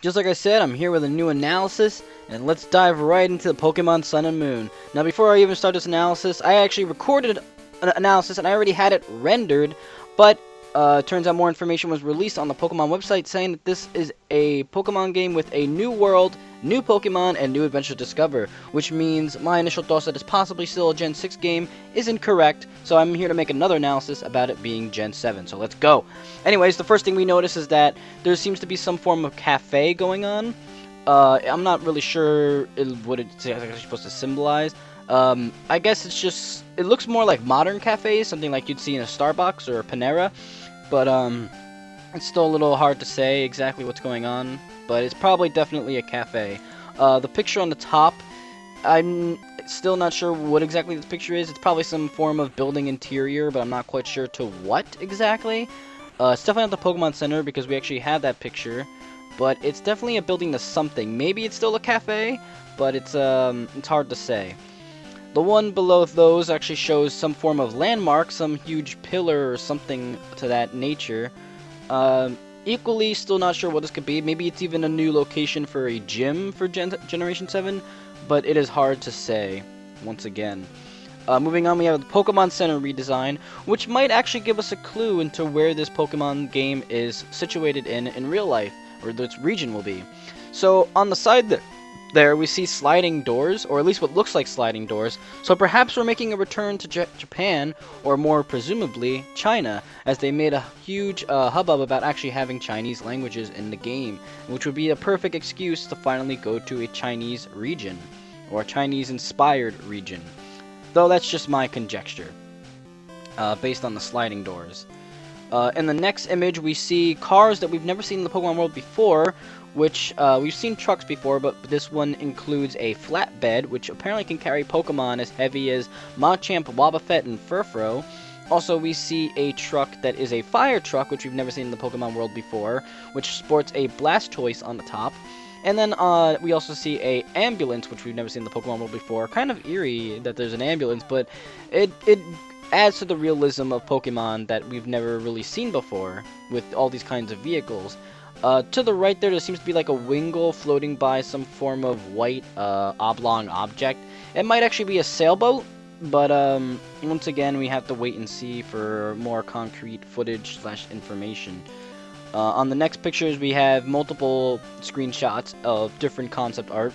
Just like I said, I'm here with a new analysis, and let's dive right into the Pokemon Sun and Moon. Now, before I even start this analysis, I actually recorded an analysis, and I already had it rendered, but turns out more information was released on the Pokemon website saying that this is a Pokemon game with a new world, new Pokemon, and new adventure to discover, which means my initial thoughts that it's possibly still a Gen 6 game is incorrect, so I'm here to make another analysis about it being Gen 7, so let's go. Anyways, the first thing we notice is that there seems to be some form of cafe going on. I'm not really sure what it's actually supposed to symbolize. I guess it's just, it looks more like modern cafes, something like you'd see in a Starbucks or a Panera, but it's still a little hard to say exactly what's going on, but it's probably definitely a cafe. The picture on the top, I'm still not sure what exactly this picture is. It's probably some form of building interior, but I'm not quite sure to what exactly. It's definitely not the Pokemon Center because we actually had that picture, but it's definitely a building to something. Maybe it's still a cafe, but it's hard to say. The one below those actually shows some form of landmark, some huge pillar or something to that nature. Equally, still not sure what this could be. Maybe it's even a new location for a gym for Generation 7, but it is hard to say, once again. Moving on, we have the Pokemon Center redesign, which might actually give us a clue into where this Pokemon game is situated in real life, or its region will be. So, on the side there we see sliding doors, or at least what looks like sliding doors, so perhaps we're making a return to Japan, or more presumably, China, as they made a huge hubbub about actually having Chinese languages in the game, which would be a perfect excuse to finally go to a Chinese region, or a Chinese-inspired region. Though that's just my conjecture, based on the sliding doors. In the next image, we see cars that we've never seen in the Pokemon world before, which we've seen trucks before, but this one includes a flatbed, which apparently can carry Pokemon as heavy as Machamp, Wobbuffet, and Furfrou. Also, we see a truck that is a fire truck, which we've never seen in the Pokemon world before, which sports a Blastoise on the top. And then we also see a ambulance, which we've never seen in the Pokemon world before. Kind of eerie that there's an ambulance, but it adds to the realism of Pokemon that we've never really seen before with all these kinds of vehicles. To the right there seems to be like a Wingull floating by some form of white oblong object. It might actually be a sailboat, but once again we have to wait and see for more concrete footage / information. On the next pictures we have multiple screenshots of different concept art.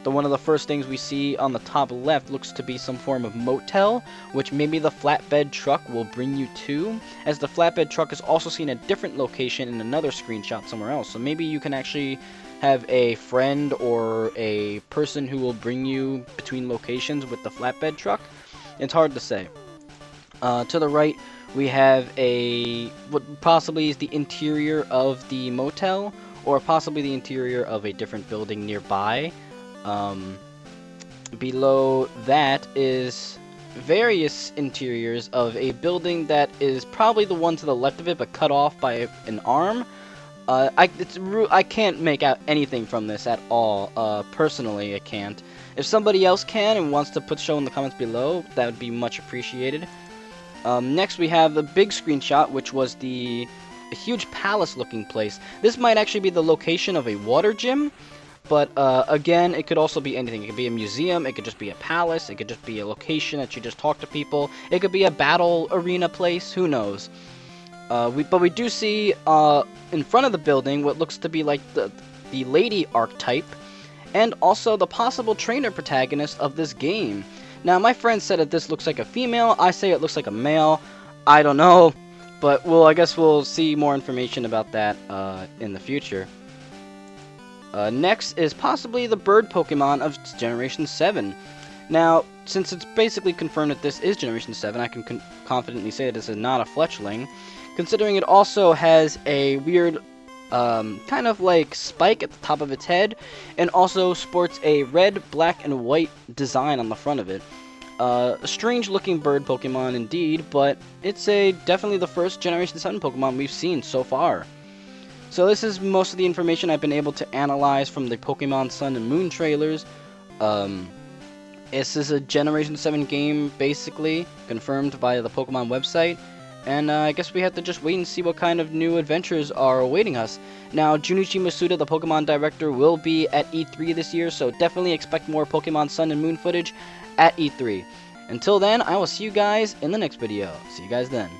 One of the first things we see on the top left looks to be some form of motel, which maybe the flatbed truck will bring you to, as the flatbed truck is also seen at a different location in another screenshot somewhere else. So maybe you can actually have a friend or a person who will bring you between locations with the flatbed truck. It's hard to say. To the right, we have what possibly is the interior of the motel, or possibly the interior of a different building nearby. Below that is various interiors of a building that is probably the one to the left of it, but cut off by an arm. I can't make out anything from this at all. Personally, I can't. If somebody else can and wants to show in the comments below, that would be much appreciated. Next, we have the big screenshot, which was a huge palace-looking place. This might actually be the location of a water gym. But, again, it could also be anything. It could be a museum, it could just be a palace, it could just be a location that you just talk to people, it could be a battle arena place, who knows. But we do see, in front of the building, what looks to be like the lady archetype, and also the possible trainer protagonist of this game. Now, my friend said that this looks like a female, I say it looks like a male, I don't know, but I guess we'll see more information about that, in the future. Next is possibly the bird Pokemon of Generation 7. Now, since it's basically confirmed that this is Generation 7, I can confidently say that this is not a fletchling, considering it also has a weird, kind of like spike at the top of its head, and also sports a red, black, and white design on the front of it. A strange looking bird Pokemon indeed, but it's definitely the first Generation 7 Pokemon we've seen so far. So this is most of the information I've been able to analyze from the Pokemon Sun and Moon trailers. This is a Generation 7 game, basically, confirmed by the Pokemon website. And I guess we have to just wait and see what kind of new adventures are awaiting us. Now, Junichi Masuda, the Pokemon director, will be at E3 this year, so definitely expect more Pokemon Sun and Moon footage at E3. Until then, I will see you guys in the next video. See you guys then.